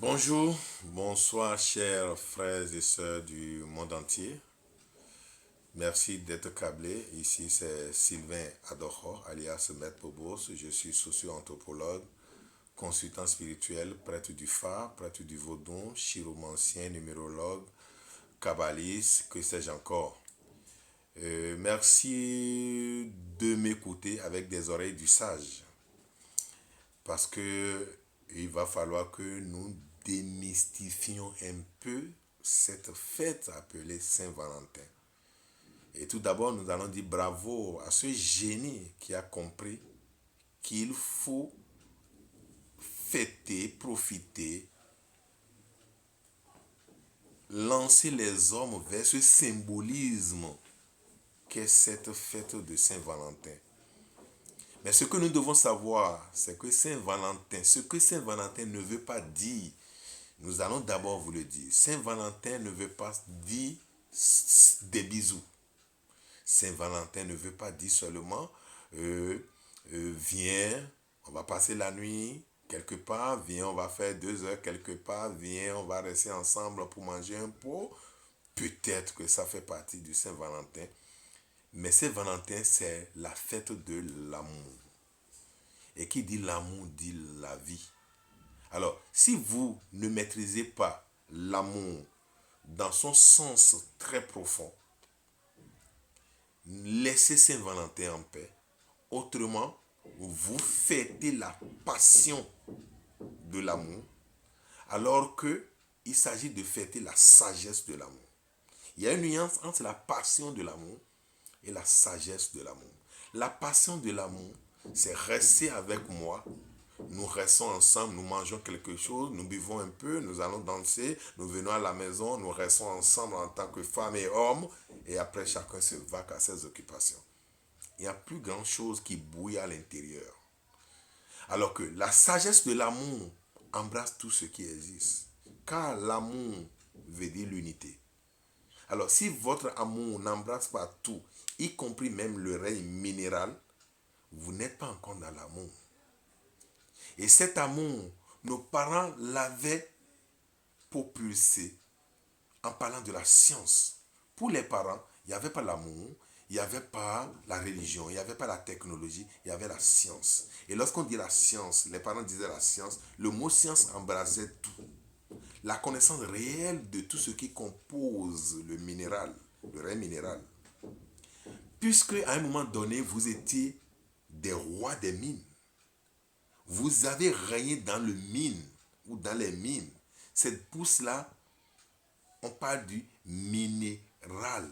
Bonjour, bonsoir chers frères et sœurs du monde entier. Merci d'être câblés. Ici c'est Sylvain Adoro, alias Maître Bobos. Je suis socio-anthropologue, consultant spirituel, prêtre du phare, prêtre du vaudon, chiromancien, numérologue, kabbaliste, que sais-je encore. Merci de m'écouter avec des oreilles du sage. Parce que il va falloir que nous démystifions un peu cette fête appelée Saint-Valentin. Et tout d'abord, nous allons dire bravo à ce génie qui a compris qu'il faut fêter, profiter, lancer les hommes vers ce symbolisme qu'est cette fête de Saint-Valentin. Mais ce que nous devons savoir, c'est que Saint-Valentin, ce que Saint-Valentin ne veut pas dire, nous allons d'abord vous le dire. Saint-Valentin ne veut pas dire des bisous. Saint-Valentin ne veut pas dire seulement viens, on va passer la nuit quelque part, viens, on va faire 2 heures quelque part, viens, on va rester ensemble pour manger un pot. Peut-être que ça fait partie du Saint-Valentin. Mais Saint-Valentin, c'est la fête de l'amour. Et qui dit l'amour dit la vie. Alors, si vous ne maîtrisez pas l'amour dans son sens très profond, laissez Saint-Valentin en paix. Autrement, vous fêtez la passion de l'amour, alors que il s'agit de fêter la sagesse de l'amour. Il y a une nuance entre la passion de l'amour et la sagesse de l'amour. La passion de l'amour, c'est rester avec moi. Nous restons ensemble, nous mangeons quelque chose, nous buvons un peu, nous allons danser, nous venons à la maison, nous restons ensemble en tant que femme et homme, et après chacun se va à ses occupations. Il n'y a plus grand chose qui bouille à l'intérieur. Alors que la sagesse de l'amour embrasse tout ce qui existe. Car l'amour veut dire l'unité. Alors si votre amour n'embrasse pas tout, y compris même le règne minéral, vous n'êtes pas encore dans l'amour. Et cet amour, nos parents l'avaient propulsé en parlant de la science. Pour les parents, il n'y avait pas l'amour, il n'y avait pas la religion, il n'y avait pas la technologie, il y avait la science. Et lorsqu'on dit la science, les parents disaient la science, le mot science embrassait tout. La connaissance réelle de tout ce qui compose le minéral, le règne minéral. Puisque à un moment donné, vous étiez des rois des mines. Vous avez régné dans le mine ou dans les mines. Cette pousse-là, on parle du minéral.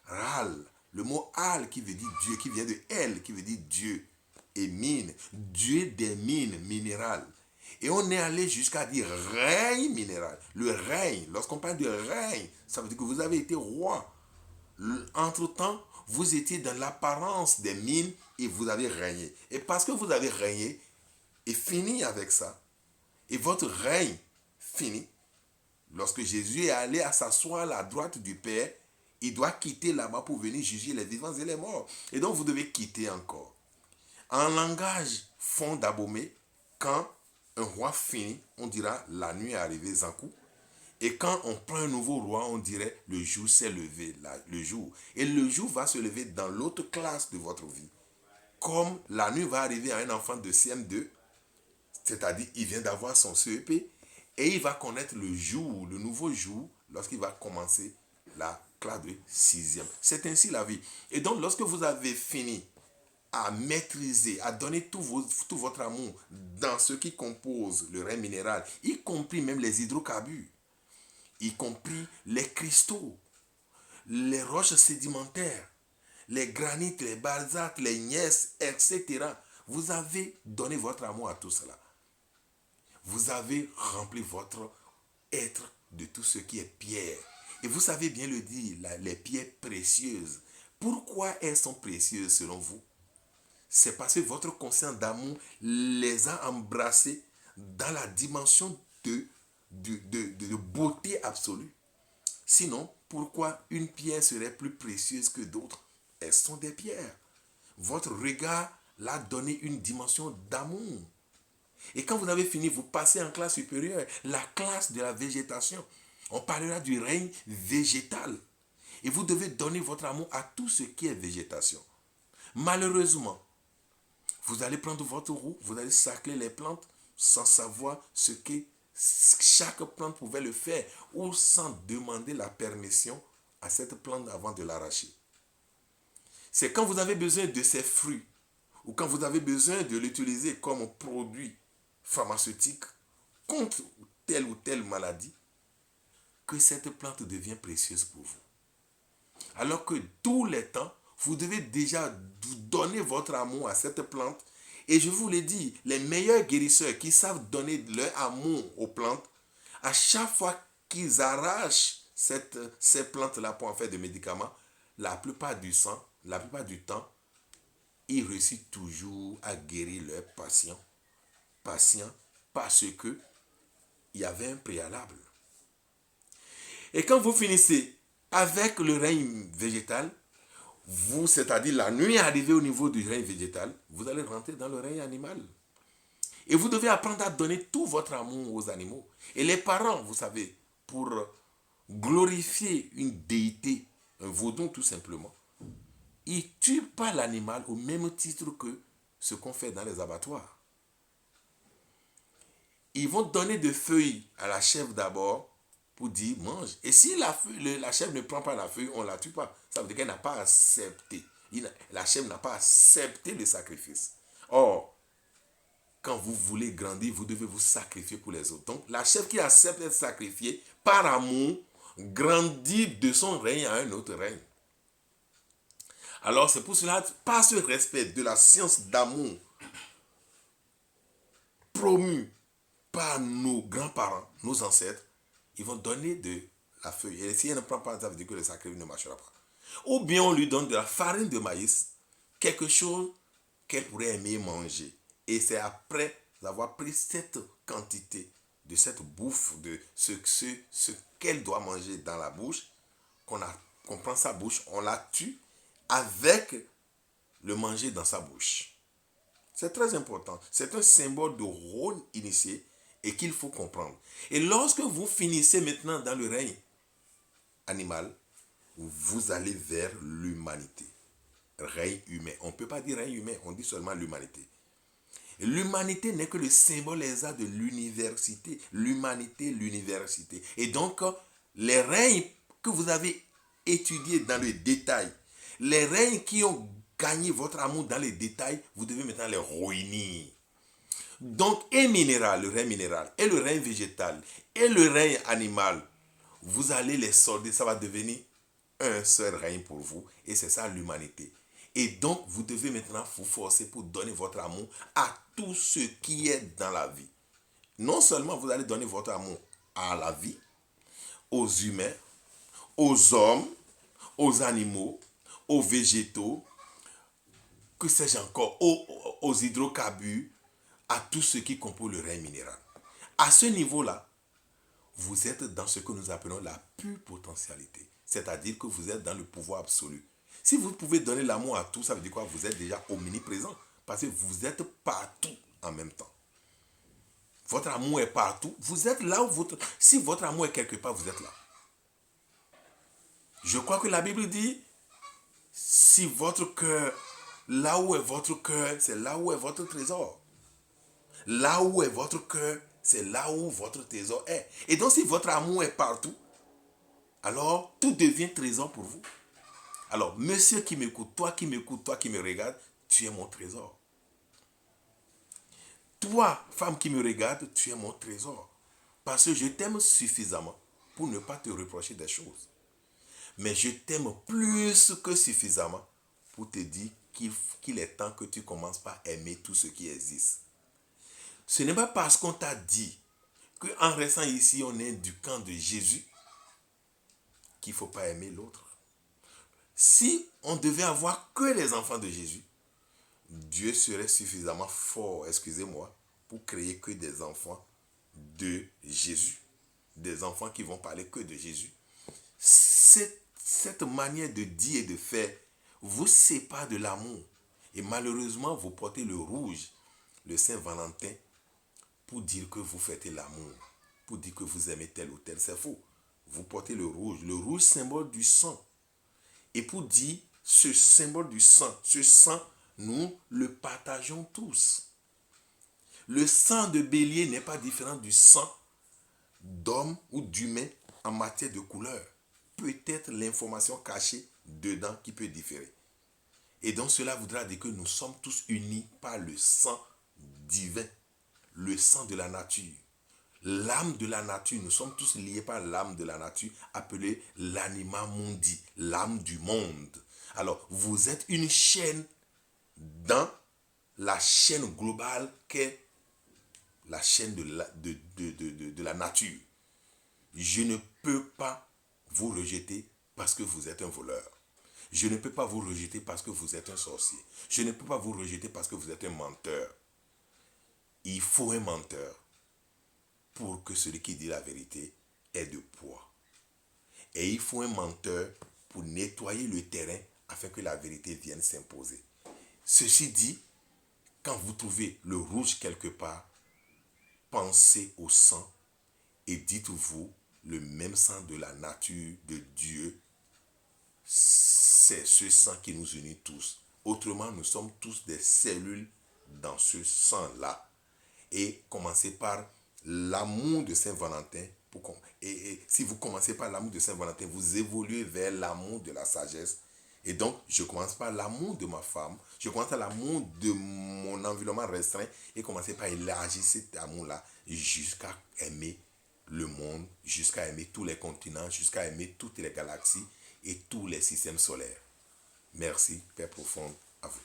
Ral. Le mot al qui veut dire Dieu, qui vient de el, qui veut dire Dieu. Et mine. Dieu des mines minérales. Et on est allé jusqu'à dire règne minéral. Le règne, lorsqu'on parle de règne, ça veut dire que vous avez été roi. Entre-temps, vous étiez dans l'apparence des mines et vous avez régné. Et parce que vous avez régné, et fini avec ça, et votre règne fini, lorsque Jésus est allé à s'asseoir à la droite du Père, il doit quitter là-bas pour venir juger les vivants et les morts. Et donc vous devez quitter encore. En langage fond d'Abomey, quand un roi finit, on dira la nuit est arrivée, Zankou. Et quand on prend un nouveau roi, on dirait le jour s'est levé, le jour. Et le jour va se lever dans l'autre classe de votre vie. Comme la nuit va arriver à un enfant de CM2, c'est-à-dire il vient d'avoir son CEP, et il va connaître le jour, le nouveau jour, lorsqu'il va commencer la classe de 6e. C'est ainsi la vie. Et donc lorsque vous avez fini à maîtriser, à donner tout votre amour dans ce qui compose le règne minéral, y compris même les hydrocarbures, y compris les cristaux, les roches sédimentaires, les granites, les basaltes, les gneiss, etc. Vous avez donné votre amour à tout cela. Vous avez rempli votre être de tout ce qui est pierre. Et vous savez bien le dire, les pierres précieuses. Pourquoi elles sont précieuses selon vous? C'est parce que votre conscience d'amour les a embrassées dans la dimension de beauté absolue. Sinon, pourquoi une pierre serait plus précieuse que d'autres? Elles sont des pierres. Votre regard l'a donné une dimension d'amour. Et quand vous avez fini, vous passez en classe supérieure, la classe de la végétation. On parlera du règne végétal. Et vous devez donner votre amour à tout ce qui est végétation. Malheureusement, vous allez prendre votre roue, vous allez sacler les plantes sans savoir ce que chaque plante pouvait le faire ou sans demander la permission à cette plante avant de l'arracher. C'est quand vous avez besoin de ces fruits ou quand vous avez besoin de l'utiliser comme produit pharmaceutique contre telle ou telle maladie que cette plante devient précieuse pour vous. Alors que tous les temps, vous devez déjà donner votre amour à cette plante. Et je vous l'ai dit, les meilleurs guérisseurs qui savent donner leur amour aux plantes, à chaque fois qu'ils arrachent ces plantes-là pour en faire des médicaments, la plupart du temps, ils réussissent toujours à guérir leurs patients parce que il y avait un préalable. Et quand vous finissez avec le règne végétal, vous, c'est-à-dire la nuit est arrivée au niveau du règne végétal, vous allez rentrer dans le règne animal. Et vous devez apprendre à donner tout votre amour aux animaux. Et les parents, vous savez, pour glorifier une déité, un vaudou tout simplement, ils ne tuent pas l'animal au même titre que ce qu'on fait dans les abattoirs. Ils vont donner des feuilles à la chèvre d'abord pour dire mange. Et si la chèvre ne prend pas la feuille, on ne la tue pas. Ça veut dire qu'elle n'a pas accepté. La chèvre n'a pas accepté le sacrifice. Or, quand vous voulez grandir, vous devez vous sacrifier pour les autres. Donc, la chèvre qui accepte d'être sacrifiée par amour grandit de son règne à un autre règne. Alors, c'est pour cela, par ce respect de la science d'amour promue par nos grands-parents, nos ancêtres, ils vont donner de la feuille. Et si elle ne prend pas, ça veut dire que le sacrifice ne marchera pas. Ou bien on lui donne de la farine de maïs, quelque chose qu'elle pourrait aimer manger. Et c'est après avoir pris cette quantité de cette bouffe, de ce qu'elle doit manger dans la bouche, qu'on prend sa bouche, on la tue avec le manger dans sa bouche. C'est très important. C'est un symbole de rôle initié et qu'il faut comprendre. Et lorsque vous finissez maintenant dans le règne animal, vous allez vers l'humanité. Règne humain. On ne peut pas dire règne humain, on dit seulement l'humanité. L'humanité n'est que le symbole exact de l'université. L'humanité, l'université. Et donc, les règnes que vous avez étudiés dans le détail, les règnes qui ont gagné votre amour dans les détails, vous devez maintenant les réunir. Donc, et minéral, le règne minéral, et le règne végétal, et le règne animal, vous allez les solder, ça va devenir un seul règne pour vous, et c'est ça l'humanité. Et donc, vous devez maintenant vous forcer pour donner votre amour à tout ce qui est dans la vie. Non seulement vous allez donner votre amour à la vie, aux humains, aux hommes, aux animaux, aux végétaux, que sais-je encore, aux hydrocarbures, à tout ce qui compose le règne minéral. À ce niveau-là, vous êtes dans ce que nous appelons la pure potentialité. C'est-à-dire que vous êtes dans le pouvoir absolu. Si vous pouvez donner l'amour à tout, ça veut dire quoi? Vous êtes déjà omniprésent. Parce que vous êtes partout en même temps. Votre amour est partout. Vous êtes là où si votre amour est quelque part, vous êtes là. Je crois que la Bible dit, si votre cœur, là où est votre cœur, c'est là où est votre trésor. Là où est votre cœur, c'est là où votre trésor est. Et donc, si votre amour est partout, alors tout devient trésor pour vous. Alors, monsieur qui m'écoute, toi qui me regarde, tu es mon trésor. Toi, femme qui me regarde, tu es mon trésor. Parce que je t'aime suffisamment pour ne pas te reprocher des choses. Mais je t'aime plus que suffisamment pour te dire qu'il est temps que tu commences par aimer tout ce qui existe. Ce n'est pas parce qu'on t'a dit qu'en restant ici, on est du camp de Jésus qu'il ne faut pas aimer l'autre. Si on devait avoir que les enfants de Jésus, Dieu serait suffisamment fort, excusez-moi, pour créer que des enfants de Jésus. Des enfants qui vont parler que de Jésus. Cette manière de dire et de faire vous sépare de l'amour. Et malheureusement, vous portez le rouge, le Saint-Valentin, pour dire que vous fêtez l'amour, pour dire que vous aimez tel ou tel, c'est faux. Vous portez le rouge symbole du sang. Et pour dire ce symbole du sang, ce sang, nous le partageons tous. Le sang de bélier n'est pas différent du sang d'homme ou d'humain en matière de couleur. Peut-être l'information cachée dedans qui peut différer. Et donc cela voudra dire que nous sommes tous unis par le sang divin, le sang de la nature. L'âme de la nature, nous sommes tous liés par l'âme de la nature appelée l'anima mundi, l'âme du monde. Alors, vous êtes une chaîne dans la chaîne globale qu'est la chaîne de la nature. Je ne peux pas vous rejeter parce que vous êtes un voleur. Je ne peux pas vous rejeter parce que vous êtes un sorcier. Je ne peux pas vous rejeter parce que vous êtes un menteur. Il faut un menteur pour que celui qui dit la vérité ait de poids. Et il faut un menteur pour nettoyer le terrain afin que la vérité vienne s'imposer. Ceci dit, quand vous trouvez le rouge quelque part, pensez au sang et dites-vous, le même sang de la nature de Dieu, c'est ce sang qui nous unit tous. Autrement, nous sommes tous des cellules dans ce sang-là. Et commencez par l'amour de Saint-Valentin. Et si vous commencez par l'amour de Saint-Valentin, vous évoluez vers l'amour de la sagesse. Et donc, je commence par l'amour de ma femme. Je commence par l'amour de mon environnement restreint. Et commencer par élargir cet amour-là jusqu'à aimer le monde, jusqu'à aimer tous les continents, jusqu'à aimer toutes les galaxies et tous les systèmes solaires. Merci, Père profond, à vous.